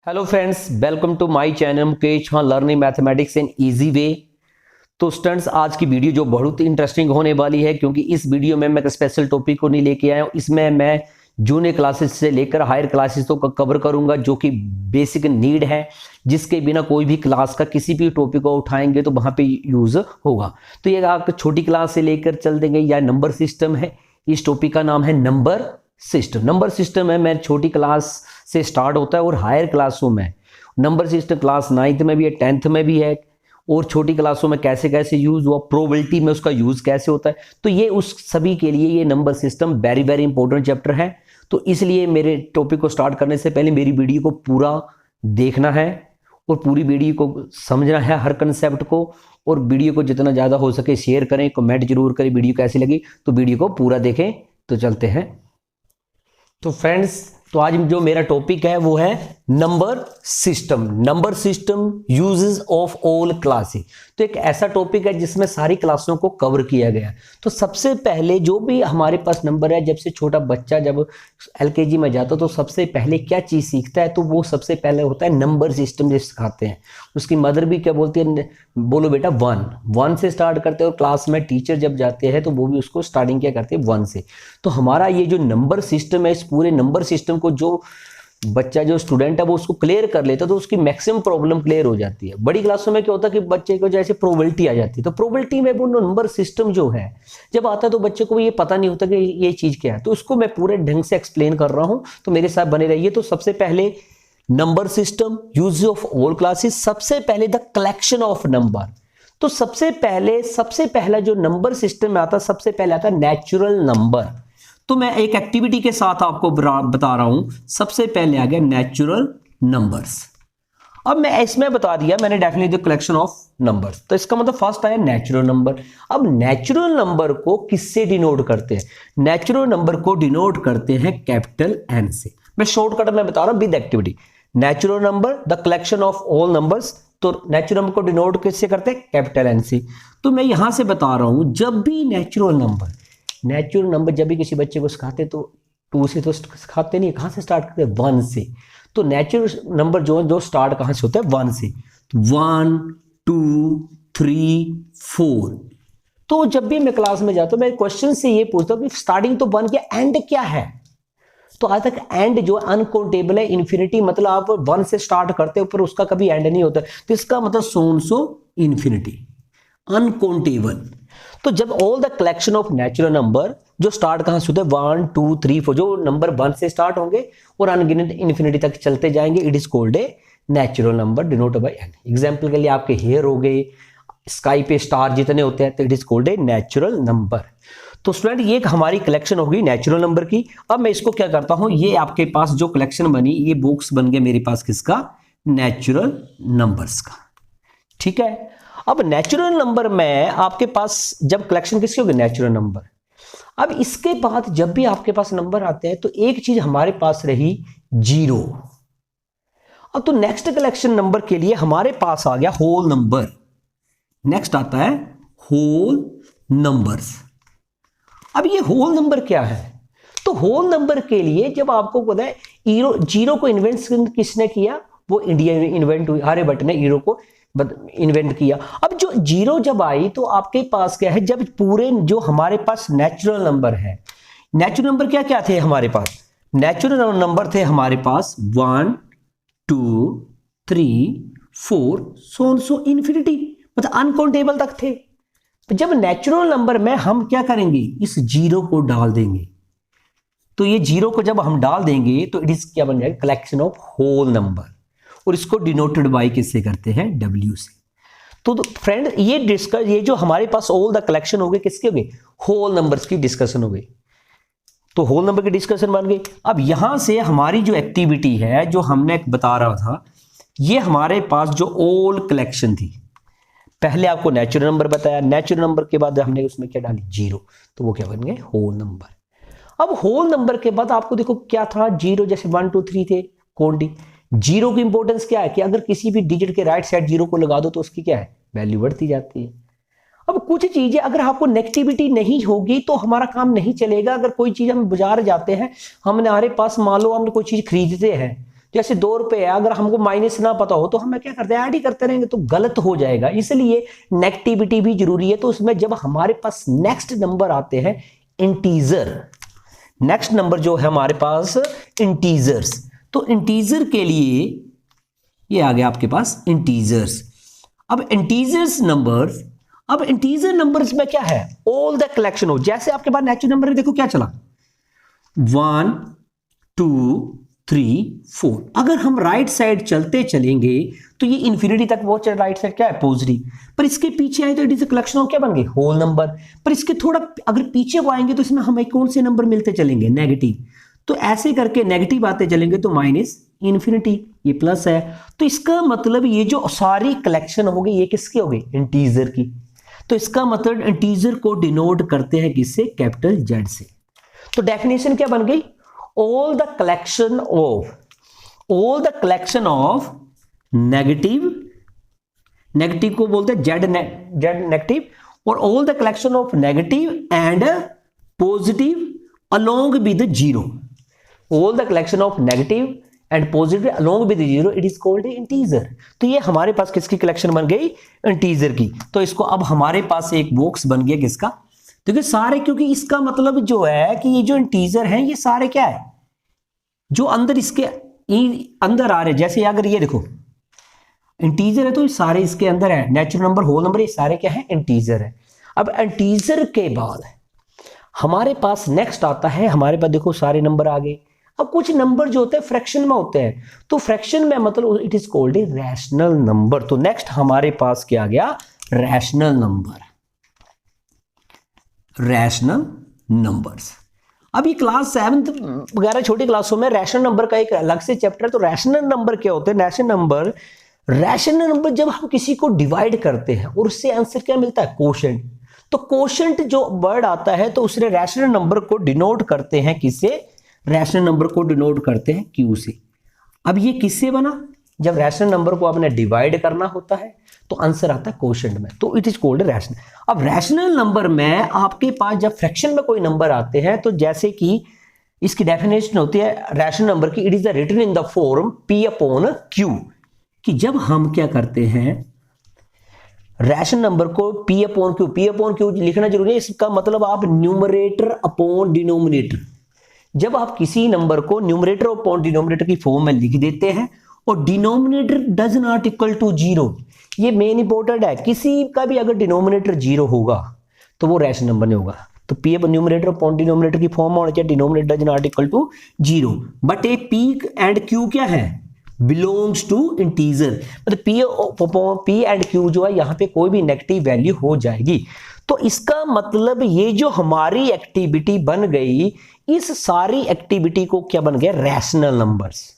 Hello friends, welcome to my channel Mukesh Khan learning mathematics in easy way. तो students, आज की video जो बहुत इंटरेस्टिंग होने वाली है, क्योंकि इस वीडियो में मैं एक स्पेशल टॉपिक को नहीं लेके आया हूँ। इसमें मैं जूनियर क्लासेस से लेकर हायर क्लासेस तक कवर करूंगा, जो कि बेसिक नीड है, जिसके बिना कोई भी क्लास का किसी भी टॉपिक को उठाएंगे तो वहाँ पे यूज होगा। तो ये आप छोटी क्लास से लेकर चल देंगे या नंबर सिस्टम है। इस टॉपिक का नाम है नंबर सिस्टम। नंबर सिस्टम है, मैं छोटी क्लास से स्टार्ट होता है और हायर क्लासों में नंबर सिस्टम क्लास 9th में भी है, 10th में भी है, और छोटी क्लासों में कैसे कैसे यूज हुआ, प्रोबेबिलिटी में उसका यूज कैसे होता है। तो ये उस सभी के लिए ये number system very very important chapter है। तो इसलिए मेरे टॉपिक को स्टार्ट करने से पहले मेरी वीडियो को पूरा देखना है और पूरी वीडियो को समझना है, हर कंसेप्ट को। और वीडियो को जितना ज़्यादा हो सके शेयर करें, कमेंट जरूर करें वीडियो कैसी लगी। तो वीडियो को पूरा देखें। तो चलते हैं। तो फ्रेंड्स, तो आज जो मेरा टॉपिक है वो है number system. Number system uses of all classes. तो एक ऐसा टॉपिक है जिसमें सारी क्लासों को कवर किया गया। तो सबसे पहले जो भी हमारे पास नंबर है, जब से छोटा बच्चा जब एलकेजी में जाता है तो सबसे पहले क्या चीज सीखता है, तो वो सबसे पहले होता है नंबर सिस्टम जो सिखाते हैं। उसकी मदर भी क्या बोलती है, बोलो बेटा 1 से स्टार्ट करते हैं। और क्लास में टीचर जब जाते हैं तो वो भी उसको स्टार्टिंग क्या करते हैं 1 से। तो हमारा ये जो नंबर सिस्टम है, इस पूरे नंबर सिस्टम को जो बच्चा जो स्टूडेंट है वो उसको क्लियर कर लेता है तो उसकी मैक्सिमम प्रॉब्लम क्लियर हो जाती है। बड़ी क्लासों में क्या होता है कि बच्चे को जैसे प्रोबेबिलिटी आ जाती है, तो प्रोबेबिलिटी में वो नंबर सिस्टम जो है जब आता है तो बच्चे को ये पता नहीं होता कि ये चीज क्या है। तो उसको मैं पूरे ढंग से एक्सप्लेन कर रहा हूं, तो मेरे साथ बने रहिए। तो सबसे पहले number system use of all classes. सबसे पहले द कलेक्शन ऑफ नंबर। तो सबसे पहला जो नंबर सिस्टम में आता है, सबसे पहले आता है नेचुरल नंबर। तो मैं एक एक्टिविटी के साथ आपको बता रहा हूं। सबसे पहले आ गया नेचुरल नंबर्स। अब मैं इसमें बता दिया मैंने डेफिनेटली कलेक्शन ऑफ नंबर्स। तो इसका मतलब फर्स्ट आया नेचुरल नंबर। अब नेचुरल नंबर को किससे डिनोट करते हैं? नेचुरल नंबर को डिनोट करते हैं कैपिटल एन से। मैं शॉर्टकट में बता रहा हूं with activity. Natural number the collection of all numbers. तो नेचुरल नंबर को डिनोट किससे करते हैं? कैपिटल एन से। तो मैं यहां से बता रहा हूं, जब भी नेचुरल नंबर जब भी किसी बच्चे को सिखाते तो 2 से तो सिखाते नहीं, कहां से स्टार्ट करते हैं? 1 से। तो नेचुरल नंबर जो स्टार्ट कहां से होता है? 1 से। 1 2 3 4। तो जब भी मैं क्लास में जाता हूं मैं क्वेश्चन से ये पूछता हूं कि स्टार्टिंग तो 1 के, एंड क्या है? तो आज तक एंड जो अनकाउंटेबल है, इन्फिनिटी, मतलब आप 1 से स्टार्ट करते हो पर उसका कभी एंड नहीं होता। तो इसका मतलब सो इन्फिनिटी, अनकाउंटेबल। तो जब all the collection of natural number जो स्टार्ट कहां से होते हैं? 1 2 3 4। जो नंबर 1 से स्टार्ट होंगे और अनगिनत इन्फिनिटी तक चलते जाएंगे, it is called a natural number denote by N. Example के लिए आपके हेयर हो गए, स्काई पे स्टार जितने होते हैं, तो it is called a natural number. तो स्टूडेंट, ये हमारी कलेक्शन होगी नेचुरल नंबर की। अब मैं इसको क्या करता हूं, ये आपके पास जो कलेक्शन बनी, ये बॉक्स बन गया मेरे पास किसका? नेचुरल नंबर्स का। ठीक है। अब नेचुरल नंबर में आपके पास जब कलेक्शन किसकी होगी? Natural number. अब इसके बाद जब भी आपके पास नंबर आते हैं तो एक चीज हमारे पास रही 0। अब तो नेक्स्ट कलेक्शन नंबर के लिए हमारे पास आ गया होल नंबर। नेक्स्ट आता है होल नंबर्स। अब ये होल नंबर क्या है? तो होल नंबर के लिए जब आपको पता है जीरो को इन्वेंट किसने किया? वो इंडिया इन्वेंट हुई, आर्यभट्ट ने जीरो को इन्वेंट किया। अब जो जीरो जब आई तो आपके पास क्या है? जब पूरे जो हमारे पास नेचुरल नंबर है, नेचुरल नंबर क्या क्या थे हमारे पास? नेचुरल नंबर थे हमारे पास 1 2 3 4 सो इन्फिनिटी, मतलब अनकाउंटेबल तक थे। तो जब नेचुरल नंबर में हम क्या करेंगे? इस जीरो को डाल देंगे। तो ये जीरो को जब हम डाल देंगे तो इट इज क्या बन जाएगा? Collection of whole number. और इसको डिनोटेड बाय किससे करते हैं? W से। तो फ्रेंड, ये जो हमारे पास ऑल द कलेक्शन हो गए, किसके हो गए? होल नंबर्स की डिस्कशन हो गई। तो होल नंबर की डिस्कशन बन गई। अब यहां से हमारी जो एक्टिविटी है, जो हमने बता रहा था, ये हमारे पास जो ऑल कलेक्शन थी, पहले आपको नेचुरल नंबर बताया, नेचुरल नंबर के बाद हमने उसमें क्या डाली? 0। तो वो क्या बन गए? Whole number. अब होल नंबर के बाद आपको देखो क्या था? 0, जैसे 1 2 3 थे क्वांटिटी। 0 की इंपॉर्टेंस क्या है कि अगर किसी भी डिजिट के राइट साइड 0 को लगा दो तो उसकी क्या है? वैल्यू बढ़ती जाती है। अब कुछ चीजें अगर आपको नेगेटिविटी नहीं होगी तो हमारा काम नहीं चलेगा। अगर कोई चीज हम बाजार जाते हैं, हमने हमारे पास मान लो हमने कोई चीज खरीदते हैं, जैसे 2 रुपए है, अगर हमको माइनस ना पता हो तो हम क्या करते हैं, ऐड ही करते रहेंगे तो गलत हो जाएगा। इसलिए नेगेटिविटी भी जरूरी है। तो उसमें जब हमारे पास नेक्स्ट नंबर आते हैं इंटीजर, नेक्स्ट नंबर जो है हमारे पास इंटीजर्स, तो इंटीजर के लिए ये आ गया आपके पास इंटीजर्स। अब इंटीजर्स नंबर्स, अब इंटीजर नंबर्स में क्या है, ऑल द कलेक्शन हो। जैसे आपके पास नेचुरल नंबर है, देखो क्या चला 1 2 3 4। अगर हम राइट साइड चलते चलेंगे तो ये इंफिनिटी तक वो राइट साइड क्या है, पॉजिटिव। पर इसके पीछे आए तो it is a collection of क्या बन गए, होल नंबर। पर इसके थोड़ा अगर पीछे को आएंगे तो इसमें हमें कौन से नंबर मिलते चलेंगे, नेगेटिव। तो ऐसे करके नेगेटिव आते चलेंगे तो माइनस इंफिनिटी, ये प्लस है। तो इसका मतलब ये जो सारी कलेक्शन हो गई ये किसकी हो गई, इंटीजर की। तो इसका मतलब इंटीजर को डिनोट करते हैं किससे, कैपिटल जेड से। तो डेफिनेशन क्या बन गई, all the collection of negative, negative को बोलते हैं जेड नेगेटिव, और all the collection of negative and positive along with zero, all the collection of negative and positive along with zero, it is called integer. तो ये हमारे पास किसकी collection बन गई, इंटीजर की। तो इसको अब हमारे पास एक बॉक्स बन गया किसका, देखिए सारे, क्योंकि इसका मतलब जो है कि ये जो इंटीजर हैं ये सारे क्या है, जो अंदर इसके अंदर आ रहे, जैसे अगर ये देखो इंटीजर है तो ये सारे इसके अंदर है, नेचुरल नंबर, होल नंबर, ये सारे क्या है, इंटीजर है। अब इंटीजर के बाद हमारे पास नेक्स्ट आता है, हमारे पास देखो सारे नंबर आ गए। अब कुछ नंबर जो होते हैं फ्रैक्शन में होते हैं, तो फ्रैक्शन में मतलब it is called a rational number. तो नेक्स्ट हमारे पास क्या आ गया, रैशनल नंबर, रैशनल नंबर्स। अब ये क्लास 7th वगैरह छोटी क्लासों में रैशनल नंबर का एक अलग से चैप्टर। तो रैशनल नंबर क्या होते हैं, रैशनल नंबर जब हम किसी को डिवाइड करते हैं और उससे आंसर क्या मिलता है, कोशेंट। तो कोशेंट जो वर्ड आता है तो उसने रैशनल नंबर को डिनोट करते हैं किससे, रैशनल नंबर को डिनोट करते हैं क्यू से। अब ये किससे बना, जब रैशनल नंबर को आपने डिवाइड करना होता है तो आंसर आता है कोशेंट में, तो इट इज कॉल्ड रैशनल। अब रैशनल नंबर में आपके पास जब फ्रैक्शन में कोई नंबर आते हैं तो जैसे कि इसकी डेफिनेशन होती है रैशनल नंबर की, it is written in the form p upon q, कि जब हम क्या करते हैं रैशनल नंबर को p अपॉन q लिखना जरूरी है। इसका मतलब आप न्यूमरेटर अपॉन डिनोमिनेटर, जब आप किसी नंबर को न्यूमरेटर अपॉन डिनोमिनेटर की फॉर्म में लिख देते हैं और denominator does not equal to zero, ये मेन इंपॉर्टेंट है, किसी का भी अगर डिनोमिनेटर जीरो होगा तो वो रैशनल नंबर नहीं होगा। तो p न्यूमरेटर अपॉन डिनोमिनेटर की फॉर्म होना चाहिए denominator does not equal to zero, but a p and q क्या है, बिलोंग्स टू इंटीजर। मतलब p एंड q जो है यहाँ पे कोई भी नेगेटिव वैल्यू हो जाएगी। तो इसका मतलब ये जो हमारी एक्टिविटी बन गई, इस सारी एक्टिविटी को क्या बन गया, रैशनल नंबर्स।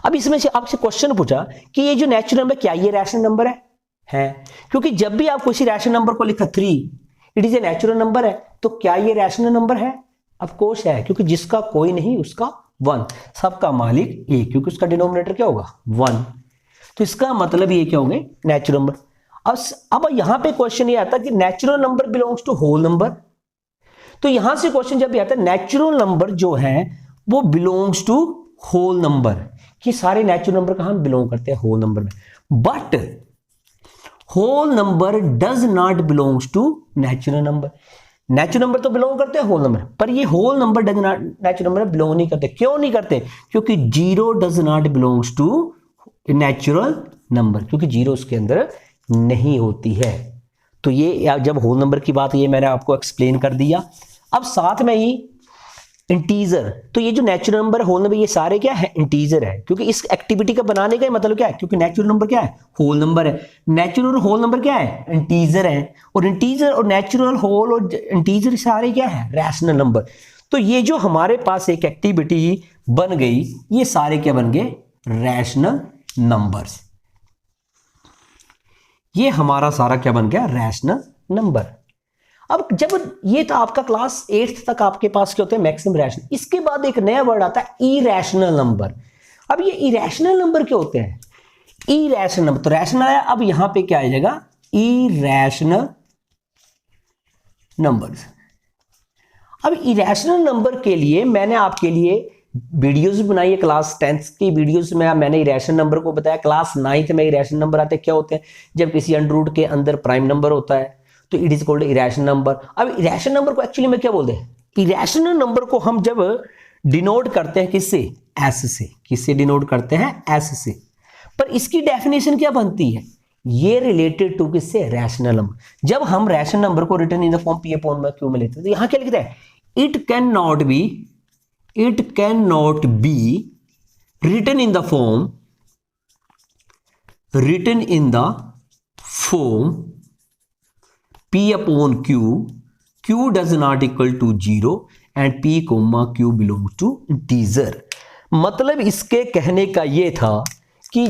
अब इसमें से आपसे क्वेश्चन पूछा कि ये जो नेचुरल नंबर क्या ये रैशनल नंबर है? क्योंकि जब भी आप किसी रैशनल नंबर को लिखा 3, it is a natural number है, तो क्या ये रैशनल नंबर है? ऑफ कोर्स है, क्योंकि जिसका कोई नहीं उसका 1, सबका मालिक एक, क्योंकि उसका डिनोमिनेटर क्या होगा 1। तो इसका मतलब ये क्या होंगे, नेचुरल नंबर। अब यहां पे क्वेश्चन ये आता है कि natural number belongs to whole number. तो यहां से क्वेश्चन जब भी आता है नेचुरल नंबर जो है वो बिलोंग्स टू होल नंबर, कि सारे नेचुरल नंबर कहां बिलोंग करते हैं, होल नंबर में। But whole number does not belongs to natural number. Natural number तो बिलोंग करते हैं होल नंबर, पर ये whole number does not natural number belong नहीं करते। क्यों नहीं करते? क्योंकि zero does not belongs to natural number, क्योंकि जीरो उसके अंदर नहीं होती है। तो ये जब होल नंबर की बात, ये मैंने आपको एक्सप्लेन कर दिया। अब साथ में ही इंटीजर, तो ये जो नेचुरल नंबर होल नंबर ये सारे क्या है, इंटीजर है, क्योंकि इस एक्टिविटी का बनाने का मतलब क्या है, क्योंकि नेचुरल नंबर क्या है, होल नंबर है। नेचुरल और होल नंबर क्या है, इंटीजर है, और इंटीजर और नेचुरल होल और इंटीजर सारे क्या है, रैशनल नंबर। तो ये जो हमारे पास एक एक्टिविटी बन गई, ये सारे क्या बन गए, रैशनल नंबर्स। ये हमारा सारा क्या बन गया, रैशनल नंबर। अब जब ये तो आपका क्लास 8th तक आपके पास क्या होते हैं, मैक्सिमम रैशनल। इसके बाद एक नया वर्ड आता है इरैशनल नंबर। अब ये इरैशनल नंबर क्या होते हैं, इरैशनल नंबर, तो रैशनल है, अब यहां पे क्या आ जाएगा, इरैशनल नंबर्स। अब इरैशनल नंबर के लिए मैंने आपके लिए वीडियोस बनाई है, क्लास 10th की वीडियोस में मैंने इरेशनल नंबर को बताया। क्लास 9th में इरेशनल नंबर आते क्या होते हैं, जब किसी अंडर रूट के अंदर प्राइम नंबर होता है तो it is called irrational number. अब इरेशनल नंबर को एक्चुअली में क्या बोलते हैं, इरेशनल नंबर को हम जब डिनोट करते हैं किससे, एस से। किससे डिनोट करते हैं, एस से। पर इसकी डेफिनेशन क्या बनती है, ये रिलेटेड टू किससे, रैशनल नंबर। जब हम रैशनल नंबर को return in the form P upon Q में लेते हैं तो यहां क्या लिखता है, it can not be return in the form P upon Q does not equal to 0 and P comma Q belongs to integer. मतलब इसके कहने का यह था कि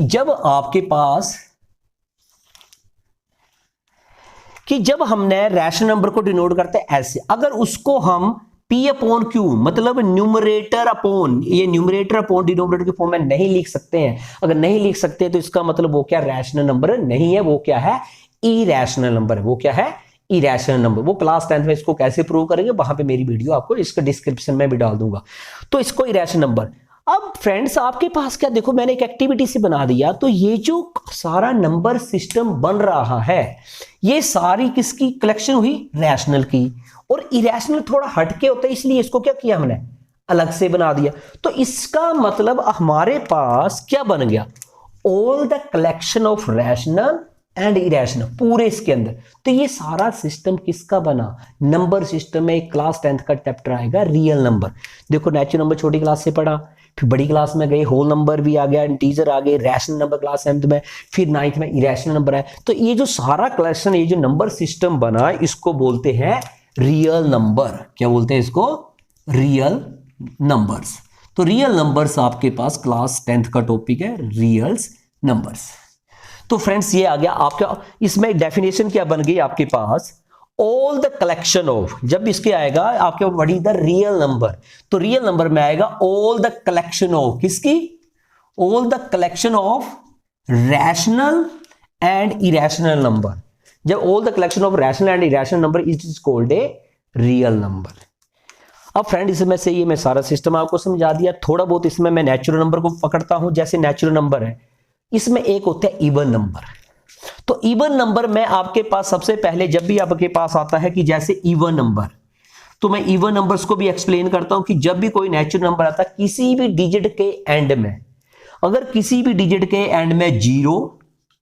जब हमने रैशनल नंबर को डिनोट करते हैं ऐसे, अगर उसको हम P अपॉन Q मतलब न्यूमरेटर अपॉन डिनोमिनेटर के फॉर्म में नहीं लिख सकते हैं, अगर नहीं लिख सकते तो इसका मतलब वो क्या, रैशनल नंबर नहीं है, वो क्या है, इरैशनल नंबर है। वो क्या है, इरैशनल नंबर। वो क्लास 10th में इसको कैसे प्रूव करेंगे, वहां पे मेरी वीडियो आपको इसका डिस्क्रिप्शन में भी डाल दूंगा। तो इसको इरैशनल नंबर। अब फ्रेंड्स आपके पास क्या, देखो मैंने एक एक्टिविटी से बना दिया, तो ये जो सारा नंबर सिस्टम बन रहा है ये सारी किसकी कलेक्शन हुई, रैशनल की। और इरैशनल थोड़ा हटके होता है, इसलिए इसको क्या किया हमने, अलग से बना दिया। तो इसका मतलब हमारे पास क्या बन गया, all the collection of rational and irrational पूरे इसके अंदर। तो ये सारा सिस्टम किसका बना, नंबर सिस्टम में। क्लास 10th का चैप्टर आएगा रियल नंबर। देखो नेचुरल नंबर छोटी क्लास से पढ़ा, फिर बड़ी क्लास में गए, होल नंबर भी आ गया, इंटीजर आ गए, रैशनल नंबर क्लास 7th में, फिर 9th में इरैशनल नंबर है। तो ये जो सारा कलेक्शन, ये जो नंबर सिस्टम बना, इसको बोलते हैं रियल नंबर। क्या बोलते हैं इसको, रियल नंबर्स। तो रियल नंबर्स आपके पास क्लास 10th का टॉपिक है, रियल नंबर्स। तो फ्रेंड्स ये आ गया आपका, इसमें डेफिनेशन क्या बन गई आपके पास, ऑल द कलेक्शन ऑफ, जब इसके आएगा आपके what is the real number, तो रियल नंबर में आएगा ऑल द कलेक्शन ऑफ, किसकी, all the collection of rational and irrational number. जब all the collection of rational and irrational number it is called a real number. अब friend इसमें से ये मैं सारा सिस्टम आपको समझा दिया। थोड़ा बहुत इसमें मैं नेचुरल नंबर को पकड़ता हूं, जैसे नेचुरल नंबर है, इसमें एक होता है इवन नंबर। तो इवन नंबर में आपके पास सबसे पहले जब भी आपके पास आता है कि जैसे इवन नंबर, तो मैं इवन नंबर्स को भी एक्सप्लेन करता हूं कि जब भी कोई नेचुरल नंबर आता है किसी भी डिजिट के एंड में, अगर किसी भी डिजिट के एंड में 0,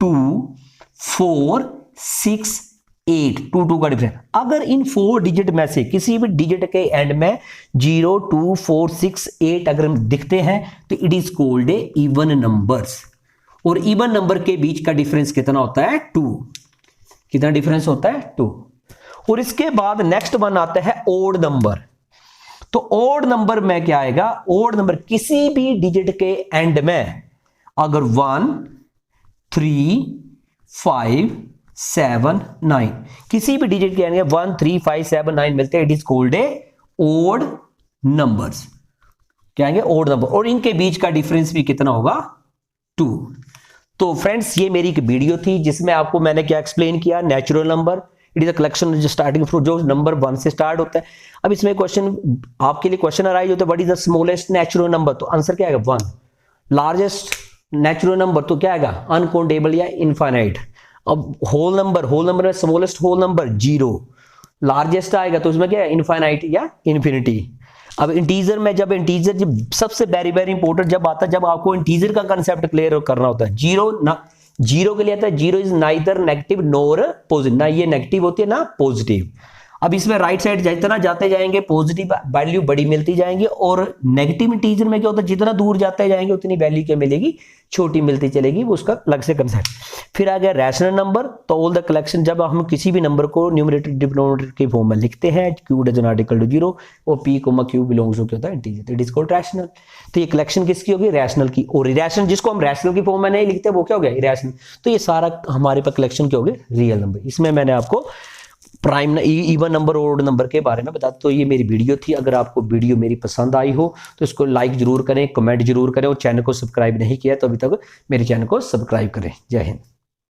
2, 4, 6, 8, 2 का डिफरेंस, अगर इन 4 डिजिट में से किसी भी डिजिट के एंड में 0, 2, 4, 6, 8 अगर दिखते हैं तो it is called A even numbers. और इवन नंबर के बीच का डिफरेंस कितना होता है, 2। कितना डिफरेंस होता है, 2। और इसके बाद नेक्स्ट वन आता है ओड नंबर। तो ओड नंबर में क्या आएगा, ओड नंबर किसी भी डिजिट के एंड में अगर 1, 3, 5, 7, 9 किसी भी डिजिट के एंड में 1, 3, 5, 7, 9 मिलते हैं, it is called a odd numbers. क्या आएंगे, ओड नंबर। और इनके बीच का डिफरेंस भी कितना होगा, 2। तो फ्रेंड्स ये मेरी एक वीडियो थी जिसमें आपको मैंने क्या एक्सप्लेन किया, natural number it is a collection starting from, जो नंबर 1 से स्टार्ट होता है। अब इसमें क्वेश्चन आपके लिए क्वेश्चन अराइज होता है, what is the smallest natural number, तो आंसर क्या आएगा 1। लार्जेस्ट नेचुरल नंबर तो क्या आएगा, अनकाउंटेबल या इनफाइनाइट। अब होल नंबर में स्मॉलेस्ट होल नंबर 0, लार्जेस्ट आएगा तो उसमें क्या है, इनफाइनाइट या इन्फिनिटी। अब इंटीजर में जब सबसे वेरी इंपॉर्टेंट जब आता है, जब आपको इंटीजर का कंसेप्ट क्लियर करना होता है, जीरो के लिए आता है, zero is neither negative nor positive, ना ये नेगेटिव होती है ना पॉजिटिव। अब इसमें राइट साइड जितना जाते जाएंगे पॉजिटिव वैल्यू बड़ी मिलती जाएंगी, और नेगेटिव इंटीजर में क्या होता है, जितना दूर जाते जाएंगे उतनी वैल्यू क्या मिलेगी, छोटी मिलती चलेगी, वो उसका अलग से कंसेप्ट। फिर आ गया रैशनल नंबर, तो ऑल द कलेक्शन, जब हम किसी भी नंबर को न्यूमरेटर डिनोमिनेटर के फॉर्म में लिखते हैं, q does not equal to 0 और p q बिलोंग्स टू क्या होता है, integer, it is called rational. तो ये कलेक्शन किसकी होगी, रैशनल की। और इरैशनल जिसको हम रैशनल की फॉर्म में नहीं लिखते वो क्या हो गया, इरैशनल। तो ये सारा हमारे पास कलेक्शन क्या हो गया, रियल नंबर। इसमें मैंने आपको प्राइम इवन नंबर और ओड नंबर के बारे में बता। तो ये मेरी वीडियो थी। अगर आपको वीडियो मेरी पसंद आई हो तो इसको लाइक जरूर करें, कमेंट जरूर करें, और चैनल को सब्सक्राइब नहीं किया तो अभी तक मेरे चैनल को सब्सक्राइब करें। जय हिंद।